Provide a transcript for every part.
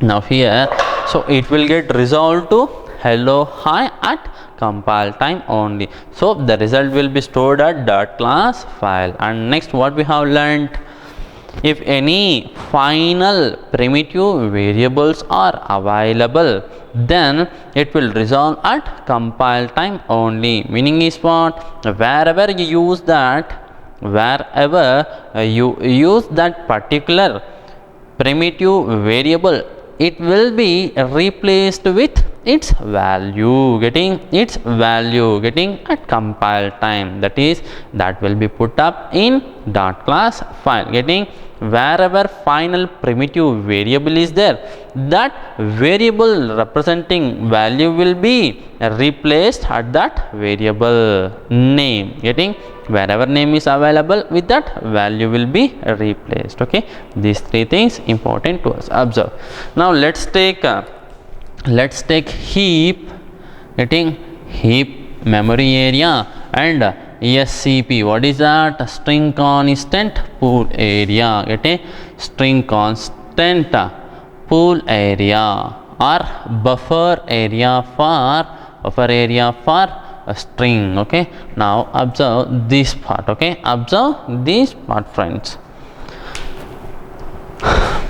Now here, so it will get resolved to hello hi at compile time only. So the result will be stored at dot class file. And next, what we have learned, if any final primitive variables are available, then it will resolve at compile time only. Meaning is what? Wherever you use that particular primitive variable, it will be replaced with its value, getting at compile time. That is, that will be put up in dot class file. Getting wherever final primitive variable is there, that variable representing value will be replaced at that variable name. Getting wherever name is available, with that value will be replaced. Okay, these three things important to us. Observe. Now let's take heap. Getting heap memory area and SCP. What is that? String constant pool area. Getting string constant pool area or buffer area for a string. Okay, now observe this part. Okay, observe this part, friends.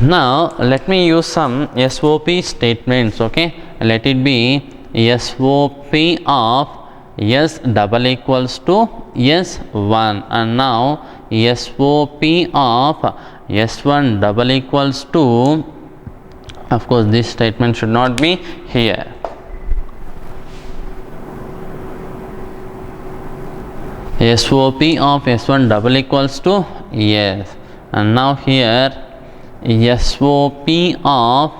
Now let me use some SOP statements. Okay, let it be SOP of S double equals to S1, and now SOP of S1 double equals to, of course this statement should not be here. SOP of S1 double equals to yes, and now here SOP of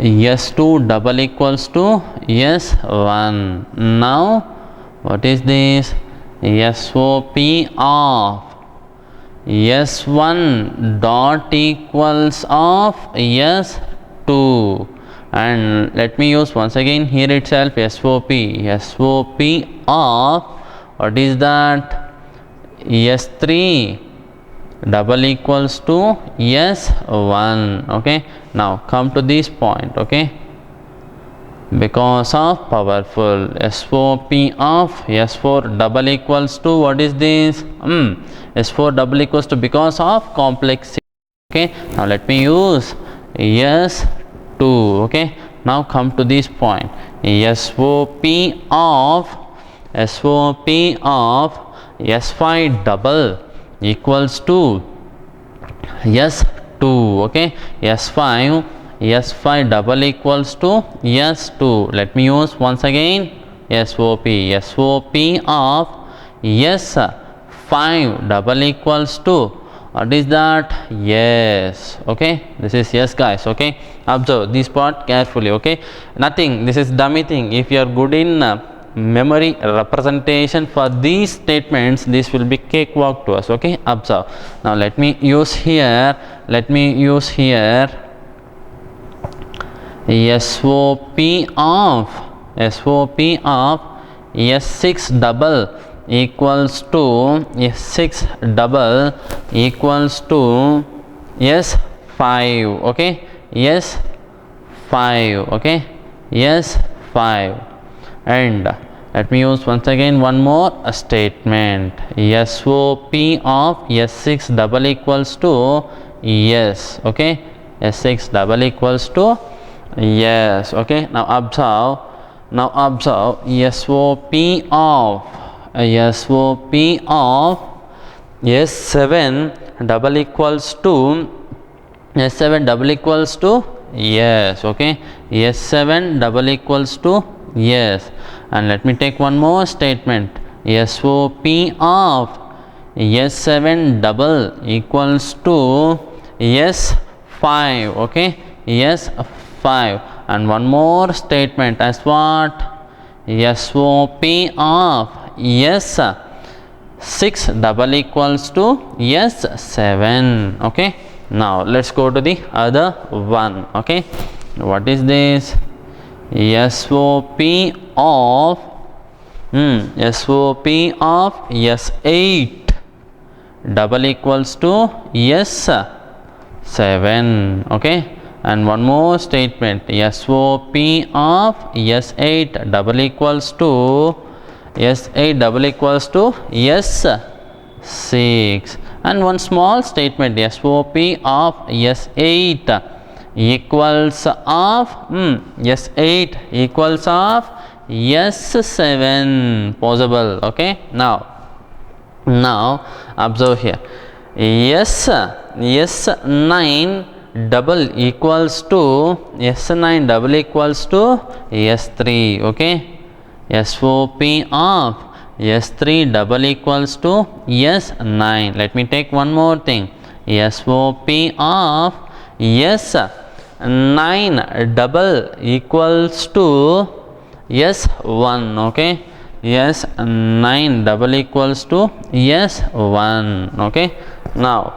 S2 double equals to S1. Now what is this? SOP of S1 dot equals of S2. And let me use once again here itself SOP of, what is that? S3 double equals to S1. Okay, now come to this point. Okay, because of powerful SOP of S4 double equals to, what is this? S4 double equals to, because of complexity. Okay, now let me use S2. Okay, now come to this point. SOP of S5 double equals to S2. Okay, S5 double equals to S2. Let me use once again SOP of S5 double equals to, what is that? Yes. Okay, this is yes, guys. Okay, observe this part carefully. Okay, nothing, this is dummy thing. If you are good in memory representation for these statements, this will be cakewalk to us. Okay, observe. Now let me use here SOP of S6 double equals to S5. Okay, S5. Okay, S5. And let me use once again one more statement. SOP of S6 double equals to yes. Okay, S6 double equals to yes. Okay, now observe SOP of S7 double equals to yes. Okay, S7 double equals to yes. And let me take one more statement. SOP of S7 double equals to S5. Okay, S5. And one more statement as what? SOP of S6 double equals to S7. Okay, now let's go to the other one. Okay, what is this? SOP of S8 double equals to S5. 7. Okay, and one more statement, SOP of S8 double equals to S8 double equals to S6, and one small statement, SOP of S8 equals of S8 equals of S7 possible. Okay, now observe here, S9 double equals to S9 double equals to S3. Okay, SOP of S3 double equals to S9. Let me take one more thing, SOP of S9 double equals to S1. Okay, S9 double equals to S1. Okay, now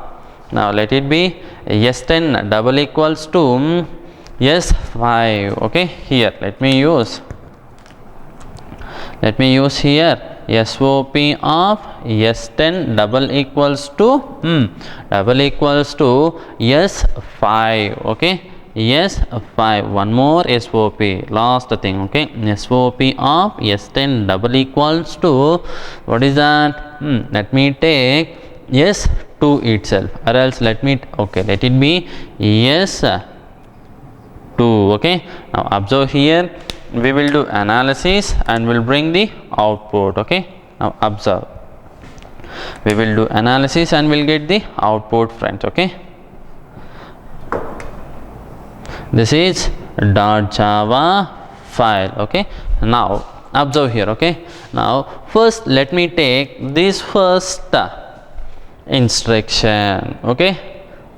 let it be S10 double equals to S5. Okay, here let me use here SOP of S10 double equals to S5. Okay, S5. One more SOP, last thing. Okay, SOP of S10 double equals to, what is that? Let me take S2 itself, or else let it be S2. Okay, now observe here, we will do analysis and will bring the output. Okay, now observe, we will do analysis and will get the output, friends. Okay, this is .java file. Okay, now observe here. Okay, now first let me take this first instruction. Okay,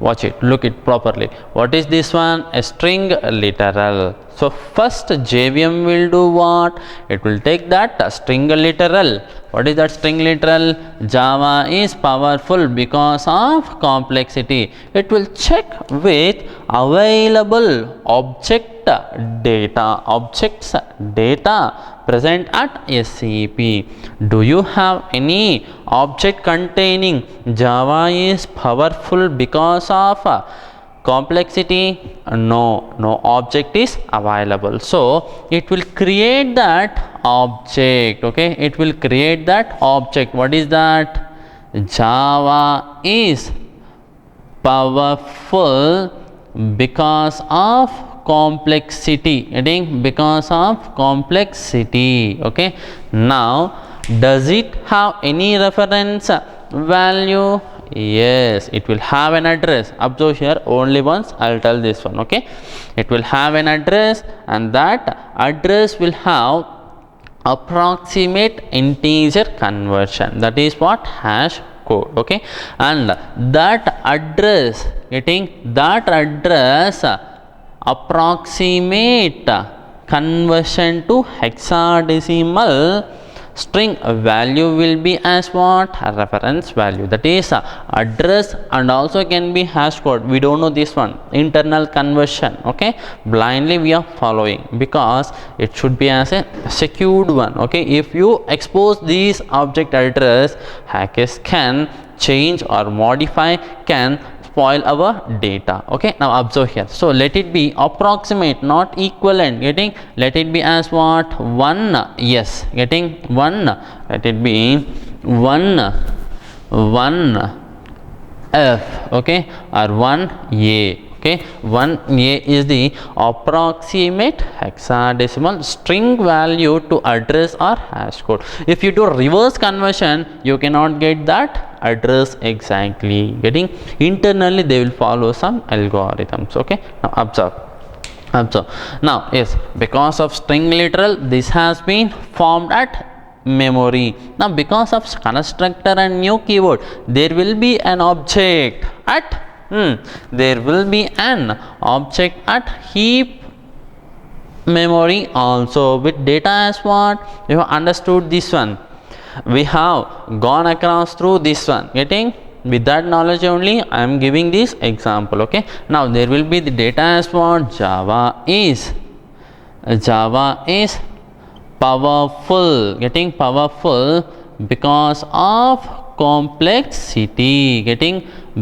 watch it, look it properly. What is this one? A string literal. So first JVM will do what? It will take that string literal. What is that string literal? Java is powerful because of complexity. It will check with available objects data present at SCP. Do you have any object containing Java is powerful because of complexity? No object is available, so it will create that object. Okay, it will create that object. What is that? Java is powerful because of complexity. Because of complexity. Okay, now does it have any reference value? Yes, it will have an address. Observe here, only once I will tell this one. Okay, it will have an address, and that address will have approximate integer conversion. That is what? Hash code. Okay, and that address, approximate conversion to hexadecimal string value will be as what? Reference value. That is address, and also can be hash code. We don't know this one, internal conversion. Okay, blindly we are following because it should be as a secured one. Okay, if you expose these object address, hackers can change or modify, can spoil our data. Okay, now observe here. So let it be approximate, not equivalent. Let it be as what? 1. Yes, 1. Let it be 1 F. Okay, or 1A. Okay, 1A is the approximate hexadecimal string value to address or hash code. If you do reverse conversion, you cannot get that address exactly. Internally they will follow some algorithms. Okay, now observe. Now yes, because of string literal, this has been formed at memory. Now because of constructor and new keyword, there will be an object at heap memory also with data as what? You have understood this one. We have gone across through this one. With that knowledge only I am giving this example. Okay, now there will be the data as what? Java is powerful, powerful because of complexity.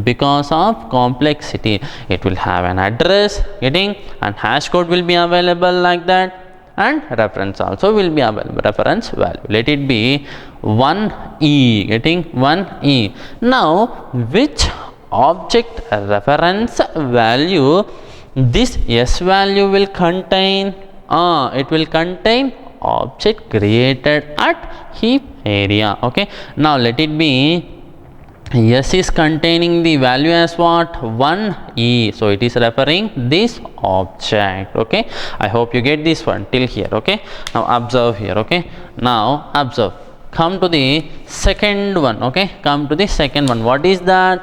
because of complexity. It will have an address, getting, and hash code will be available like that, and reference also will be available, reference value. Let it be 1e, getting 1e. Now which object reference value this s value will contain? It will contain object created at heap area. Okay, now let it be s is containing the value as what? 1e, so it is referring this object. Okay, I hope you get this one till here. Okay, now observe here. Okay, now observe, come to the second one. Okay, come to the second one. What is that?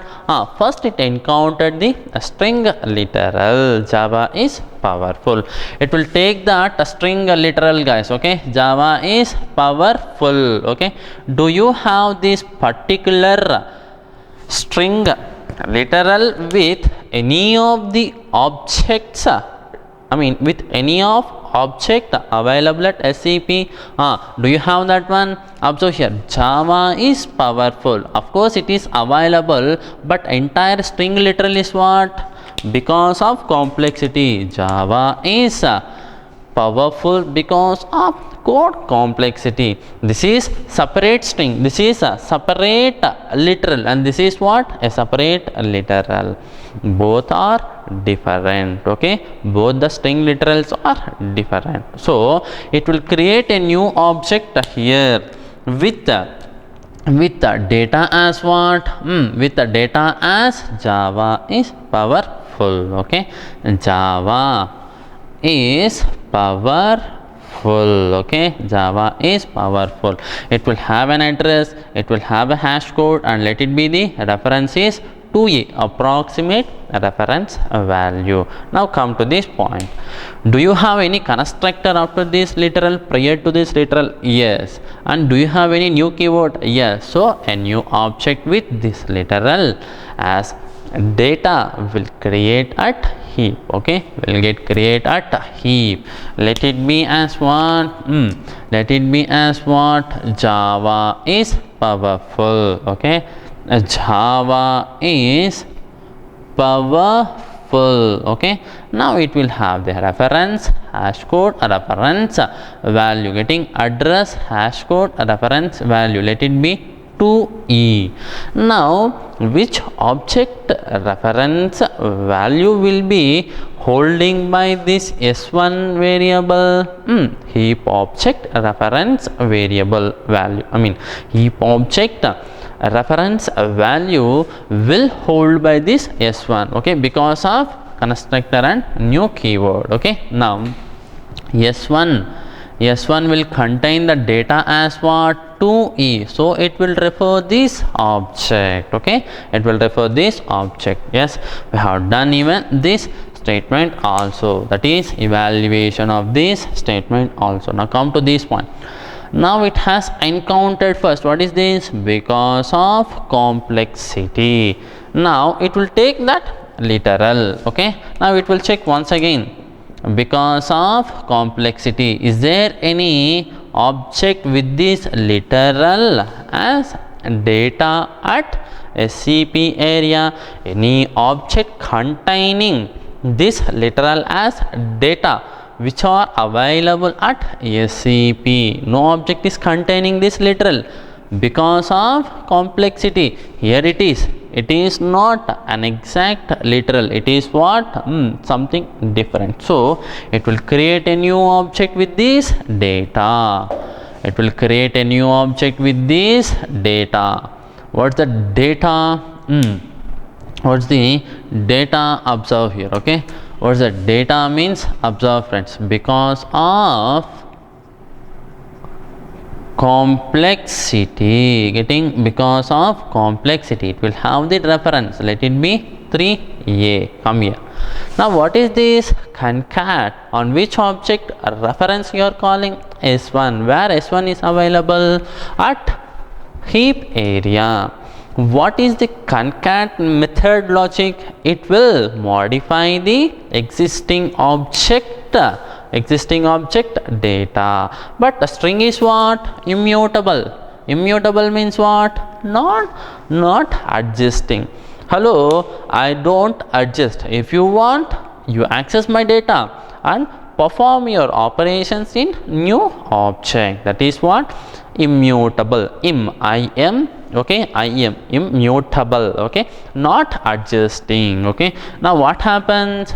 First it encountered the string literal. Java is powerful. It will take that string literal, guys. Okay, Java is powerful. Okay, do you have this particular string literal with any of the objects, with any of object available at SCP? Do you have that one? Observe here, Java is powerful. Of course it is available, but entire string literal is what? Because of complexity. Java is powerful because of code complexity. This is separate string, this is a separate literal, and this is what? A separate literal. Both are different. Okay, both the string literals are different. So it will create a new object here with the data as what? With the data as Java is powerful. Okay, Java is powerful. Okay, Java is powerful. It will have an address, it will have a hash code, and let it be the reference is 2a, approximate reference value. Now come to this point. Do you have any constructor after this literal, prior to this literal? Yes. And do you have any new keyword? Yes. So a new object with this literal as data will create at heap. Okay, will get create at heap. Let it be as what? Let it be as what? Java is powerful. Okay, Java is powerful. Okay, now it will have the reference, hash code, reference value, getting address, hash code, reference value. Let it be 2e. Now which object reference value will be holding by this s1 variable? Heap object reference variable value, heap object reference value will hold by this s1. Okay, because of constructor and new keyword. Okay, now s1 will contain the data as what? 2e, so it will refer this object. Okay, it will refer this object. Yes, we have done even this statement also, that is evaluation of this statement also. Now come to this point. Now it has encountered first, what is this? Because of complexity. Now it will take that literal. Okay, now it will check once again, because of complexity, is there any object with this literal as data at SCP area? Any object containing this literal as data which are available at SCP? No object is containing this literal because of complexity. Here it is not an exact literal, it is what? Something different. So it will create a new object with this data. It will create a new object with this data. What's the data? What's the data? Observe here. Okay, what's the data means? Observe, friends. Because of complexity, because of complexity, it will have the reference. Let it be 3a. Come here. Now what is this? Concat. On which object reference you are calling? S1. Where S1 is available? At heap area. What is the concat method logic? It will modify the existing object data, but the string is what? Immutable. Immutable means what? Not adjusting. hello, I don't adjust. If you want, you access my data and perform your operations in new object. That is what? Immutable. Okay, immutable. Okay, not adjusting. Okay, now what happens?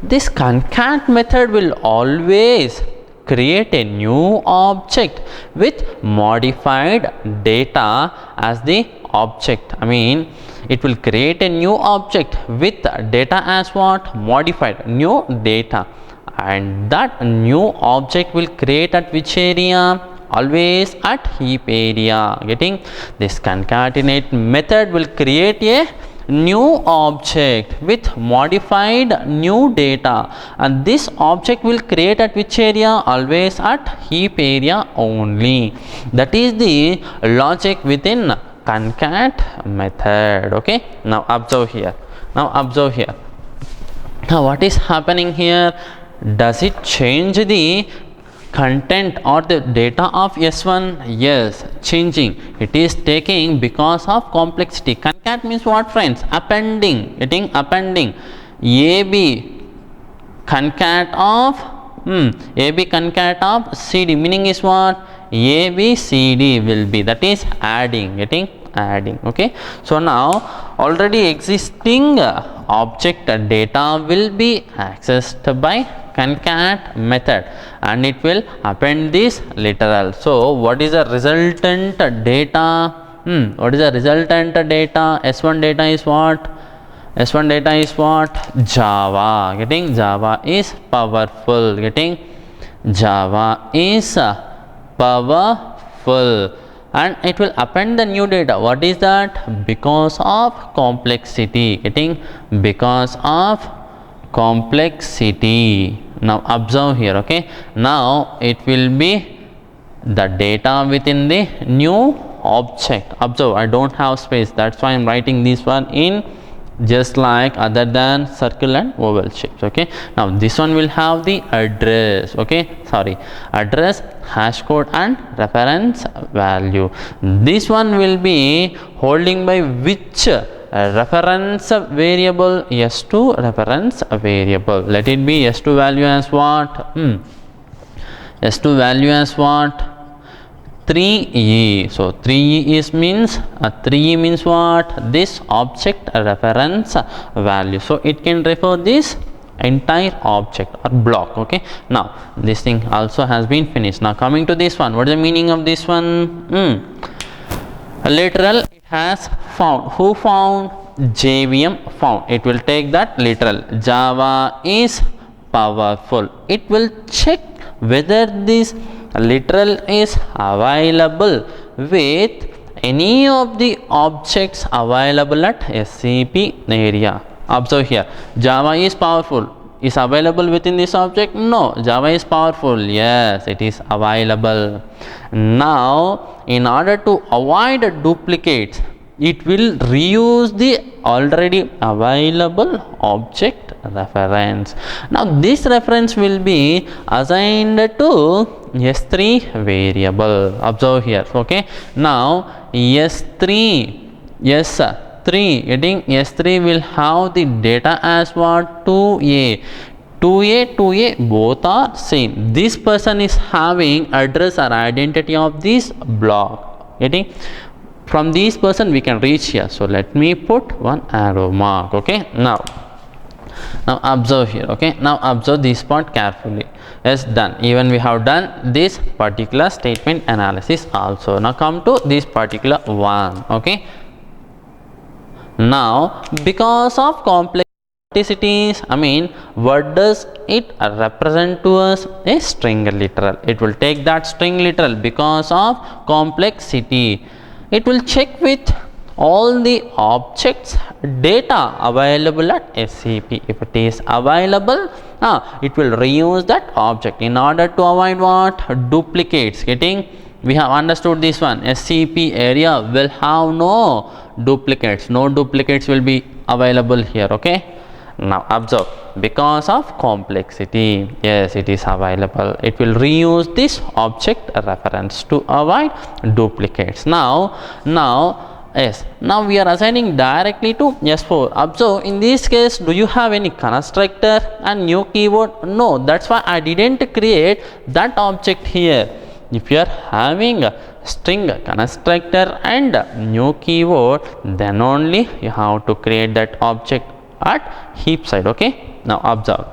This concat method will always create a new object with modified data as the object. I mean, it will create a new object with data as what? Modified new data, and that new object will create at which area? Always at heap area. Getting? This concatenate method will create a new object with modified new data, and this object will create at which area? Always at heap area only. That is the logic within concat method. Okay, now observe here. Now what is happening here? Does it change the content or the data of S1? Yes, changing. It is taking because of complexity. Concat means what, friends? Appending. Getting? Appending. AB concat of AB concat of CD, meaning is what? ABCD will be, that is adding. Getting? Adding. Okay, so now already existing object data will be accessed by concat method, and it will append this literal. So what is the resultant data? What is the resultant data? S1 data is what? S1 data is what? Java. Getting? Java is powerful. Getting? Java is powerful, and it will append the new data. What is that? Because of complexity. Getting? Because of complexity. Now observe here. Okay, now it will be the data within the new object. Observe, I don't have space, that's why I'm writing this one in just like other than circle and oval shapes. Okay, now this one will have the address. Okay, sorry, address, hash code and reference value. This one will be holding by which reference variable? S2 reference variable. Let it be S2 value as what? S2 value as what? 3e. So 3e is means 3e means what? This object reference value. So it can refer this entire object or block. Okay, now this thing also has been finished. Now coming to this one, what is the meaning of this one? Literal, it has found. Who found? JVM found. It will take that literal. Java is powerful. It will check whether this literal is available with any of the objects available at SCP area. Observe here, Java is powerful. Is available within this object? No, Java is powerful. Yes, it is available. Now, in order to avoid duplicates, it will reuse the already available object reference. Now, this reference will be assigned to S3 variable. Observe here. Okay. Now, S3, getting S3 will have the data as what? 2a. 2a both are same. This person is having address or identity of this block. Getting? From this person we can reach here. So let me put one arrow mark. Okay. Now observe here. Okay, now observe this part carefully. Yes, done. Even we have done this particular statement analysis also. Now come to this particular one. Okay, now because of complexities, I mean, what does it represent to us? A string literal. It will take that string literal because of complexity. It will check with all the objects data available at SCP. If it is available, it will reuse that object in order to avoid what? Duplicates. Getting? We have understood this one. SCP area will have no duplicates. No duplicates will be available here. Okay. Now observe, because of complexity, yes, it is available. It will reuse this object reference to avoid duplicates. Now Yes, now we are assigning directly to S4. Observe, in this case, do you have any constructor and new keyword? No, that's why I didn't create that object here. If you are having a string constructor and new keyword, then only you have to create that object at heap side. Okay, now observe.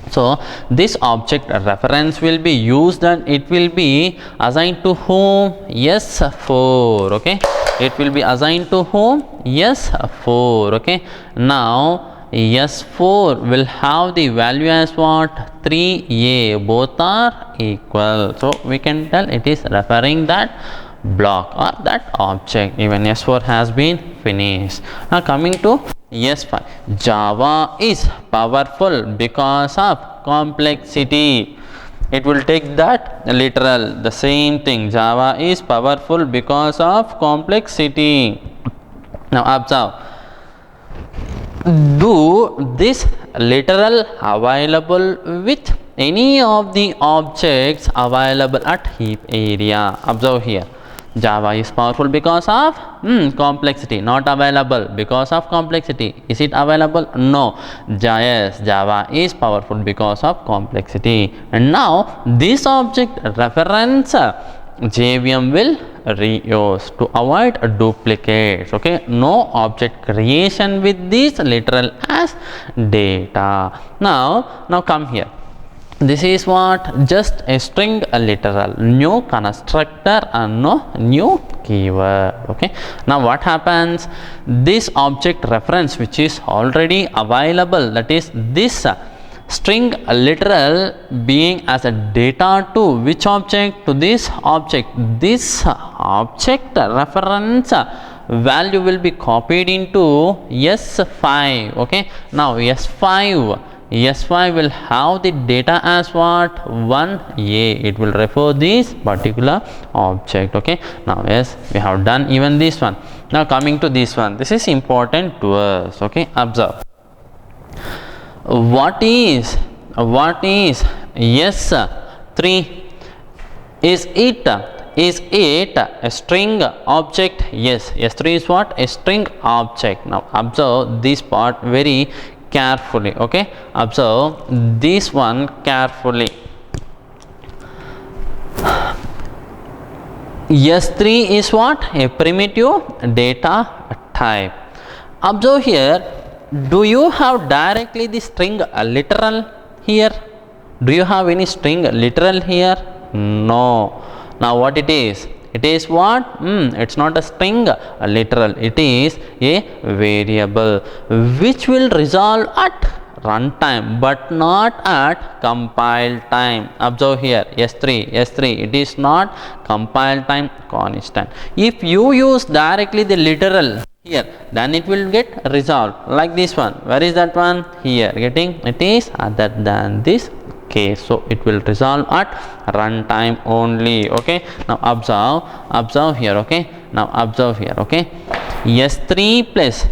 So this object reference will be used and it will be assigned to whom? S4. Okay, it will be assigned to whom? S4. Okay, now S4 will have the value as what? 3a. Both are equal, so we can tell it is referring that block or that object. Even S4 has been finished. Now coming to S5, Java is powerful because of complexity. It will take that literal, the same thing. Java is powerful because of complexity. Now observe, do this literal available with any of the objects available at heap area. Observe here, Java is powerful because of complexity, not available because of complexity. Is it available? No. Yes, Java is powerful because of complexity. And now this object reference JVM will reuse to avoid duplicates. Okay, no object creation with this literal as data. Now come here. This is what? Just a string, a literal, new constructor and no new keyword. Okay, now what happens? This object reference which is already available, that is this string literal being as a data to which object? To this object. This object reference value will be copied into S5. Okay, now S5 will have the data as what? 1a. It will refer this particular object. Okay, now yes, we have done even this one. Now coming to this one, this is important to us. Okay, observe, what is S3? Is it a string object? Yes, S3 is what? A string object. Now observe this part very carefully. Okay, observe this one carefully. S3 is what? A primitive data type. Observe here, do you have directly the string literal here? Do you have any string literal here? No. Now what it is? It is what? It's not a string literal, it is a variable which will resolve at runtime but not at compile time. Observe here, S3, it is not compile time constant. If you use directly the literal here, then it will get resolved like this one. Where is that one? Here. Getting? It is other than this case, so it will resolve at runtime only. Okay, now observe here. Okay, now observe here. Okay, S3 plus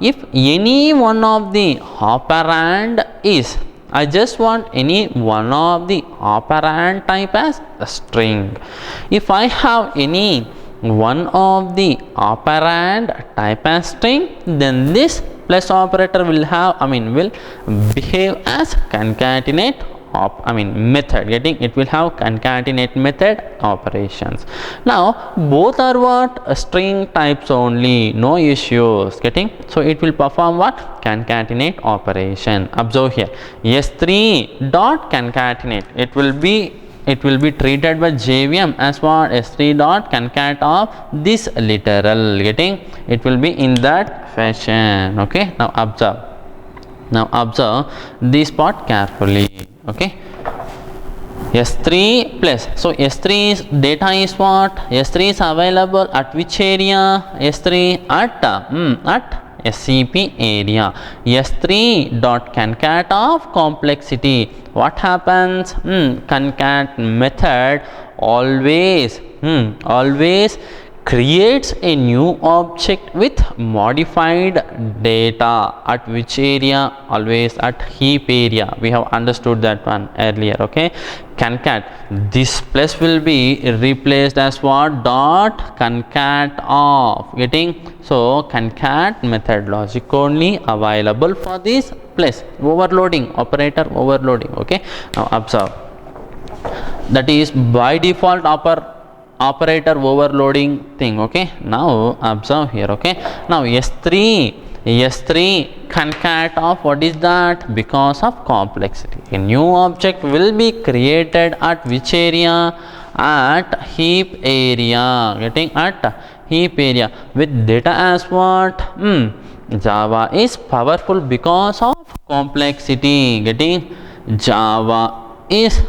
if any one of the operand is, I just want any one of the operand type as a string. If I have any one of the operand type as string, then this plus operator will have, will behave as concatenate method. Getting? It will have concatenate method operations. Now both are what? String types only, no issues. Getting? So it will perform what? Concatenate operation. Observe here, S3 dot concatenate, it will be treated by JVM as what? S3 dot concat of this literal. Getting? It will be in that fashion. Okay, now observe this part carefully. Okay, S3 plus, so S3 is data is what? S3 is available at which area? S3 at SCP area. S3 dot concat of complexity. What happens? Concat method always creates a new object with modified data at which area? Always at heap area. We have understood that one earlier. Okay, concat, this plus will be replaced as what? Dot concat of. Getting? So concat method logic only available for this plus overloading, operator overloading. Okay, now observe, that is by default operator overloading thing. Okay, now observe here. Okay, now s3 concat of what is that? Because of complexity, a new object will be created at which area? At heap area. Getting? At heap area with data as what? Java is powerful because of complexity. Getting? Java is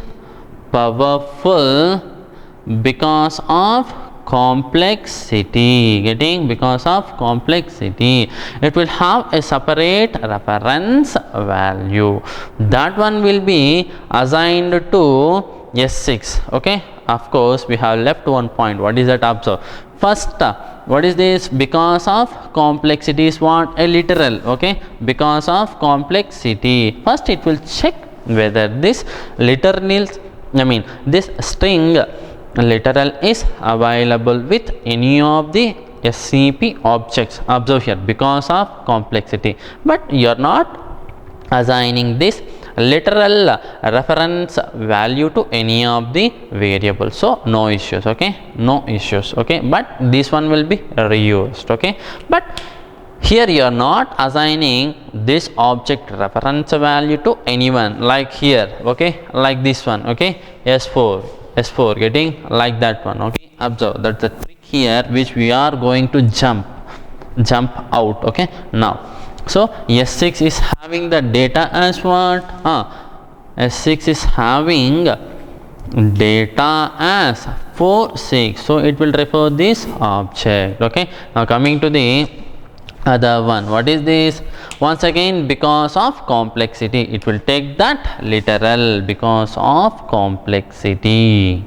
powerful because of complexity. Getting? Because of complexity. It will have a separate reference value. That one will be assigned to S6. Okay, of course we have left one point. What is that? Observe first, what is this? Because of complexity is what? A literal. Okay, because of complexity, first it will check whether this literal, this string literal is available with any of the SCP objects. Observe here, because of complexity, but you are not assigning this literal reference value to any of the variables, so no issues. Okay, no issues. Okay, but this one will be reused. Okay, but here you are not assigning this object reference value to anyone, like here. Okay, like this one. Okay, S4 getting? Like that one. Okay, observe, that's the trick here which we are going to jump out. Okay, now so S6 is having the data as what? S6 is having data as 4 6, so it will refer this object. Okay, now coming to the other one, what is this? Once again, because of complexity, it will take that literal. Because of complexity,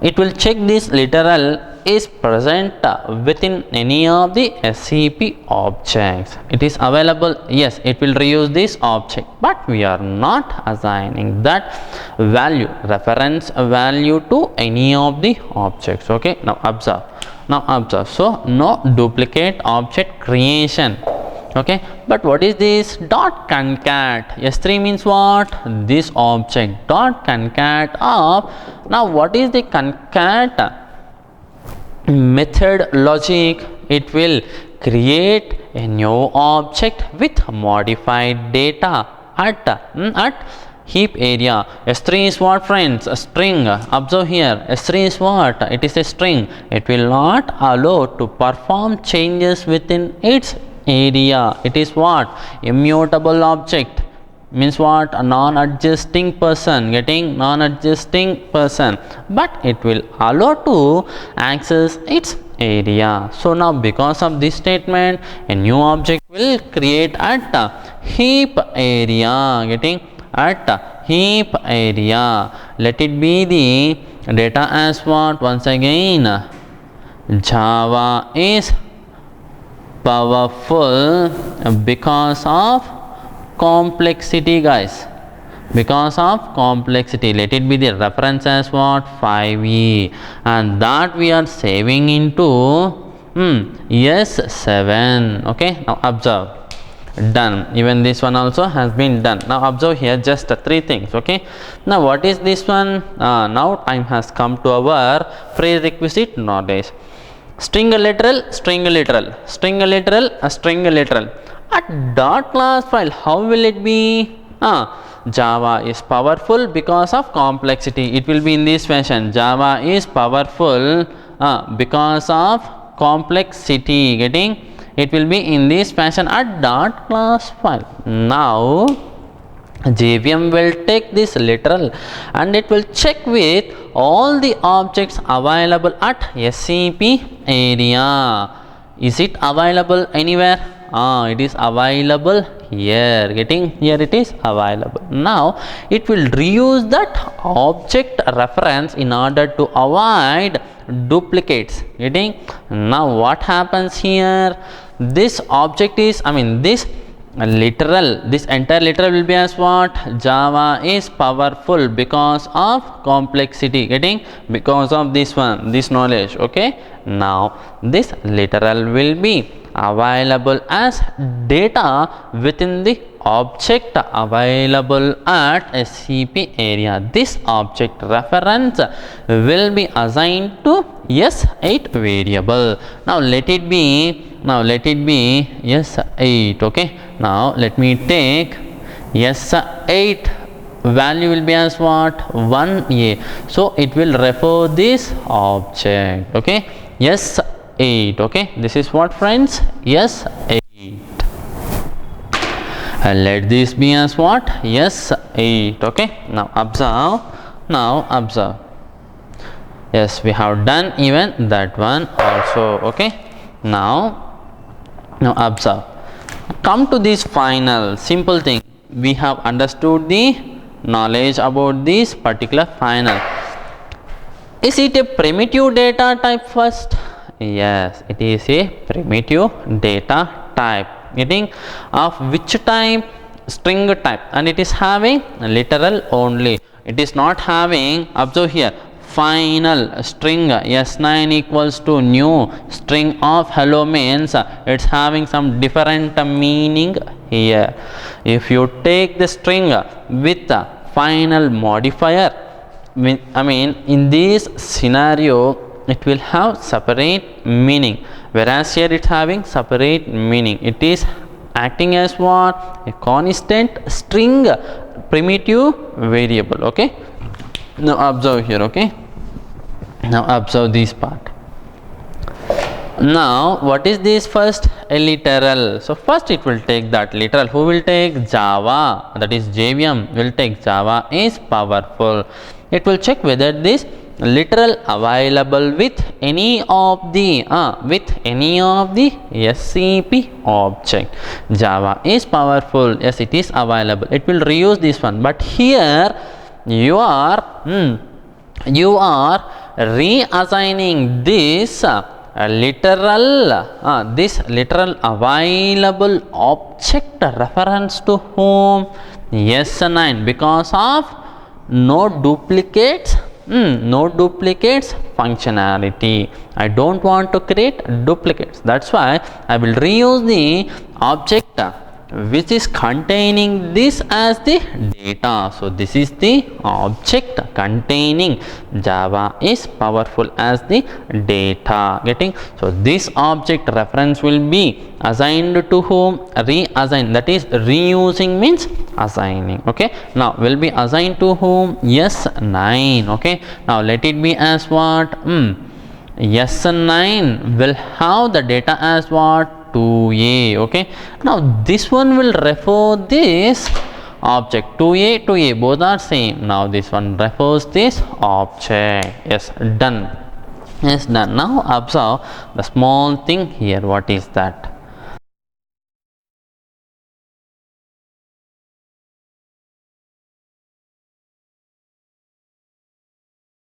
it will check this literal is present within any of the SCP objects. It is available, yes, it will reuse this object, but we are not assigning that value, reference value, to any of the objects. Okay, now observe. So no duplicate object creation. Okay, but what is this? Dot concat. S3 means what? This object. Dot concat of. Now what is the concat method logic? It will create a new object with modified data at heap area. S3 is what, friends? A string. Observe here, S3 is what? It is a string. It will not allow to perform changes within its area. It is what? Immutable object. Means what? A non-adjusting person. Getting? Non-adjusting person, but it will allow to access its area. So now because of this statement, a new object will create at heap area. Getting? At heap area. Let it be the data as what? Once again, Java is powerful because of complexity, guys. Because of complexity, let it be the reference as what? 5e, and that we are saving into S7. Okay, now observe, done. Even this one also has been done. Now observe here just three things. Okay, now what is this one? Now time has come to our prerequisite knowledge. String literal, string literal, string literal, string literal. At dot class file, how will it be? Java is powerful because of complexity. It will be in this fashion. Java is powerful because of complexity. Getting? It will be in this fashion at dot class file. Now JVM will take this literal and it will check with all the objects available at SCP area. Is it available anywhere? It is available here. Getting? Here it is available. Now it will reuse that object reference in order to avoid duplicates. Getting? Now what happens here? this object is, this this entire literal will be as what? Java is powerful because of complexity, getting, because of this one, this knowledge. Okay, now this literal will be available as data within the object available at SCP area. This object reference will be assigned to S8 variable. Now let it be S8. Okay, now let me take S8 value will be as what? 1A. So it will refer this object. Okay, S8. Okay, this is what, friends? S8. And let this be as what? S8. Okay, now observe. Yes, we have done even that one also. Okay, now observe. Come to this final simple thing. We have understood the knowledge about this particular final. Is it a primitive data type first? Yes, it is a primitive data type. Getting of which type? String type, and it is having literal only. It is not having, observe here, final string S9 equals to new string of hello means it's having some different meaning here. If you take the string with a final modifier, in this scenario it will have separate meaning, whereas here it's having separate meaning. It is acting as what? A constant string primitive variable. Okay, now observe here. Okay, now observe this part. Now what is this first? A literal. So first it will take that literal. Who will take? Java, that is JVM will take Java is powerful. It will check whether this literal available with any of the SCP object. Java is powerful. Yes, it is available. It will reuse this one. But here you are reassigning this literal available object reference to whom? S9, because of no duplicates functionality. I don't want to create duplicates. That's why I will reuse the object which is containing this as the data. So this is the object containing Java is powerful as the data. Getting? So this object reference will be assigned to whom? Reassign, that is reusing means assigning. Okay, now will be assigned to whom? S9. Okay, now let it be as what? S9 will have the data as what? 2A. Okay, now this one will refer this object. 2A to A, both are same. Now this one refers this object. Yes, done. Yes, done. Now observe the small thing here. What is that?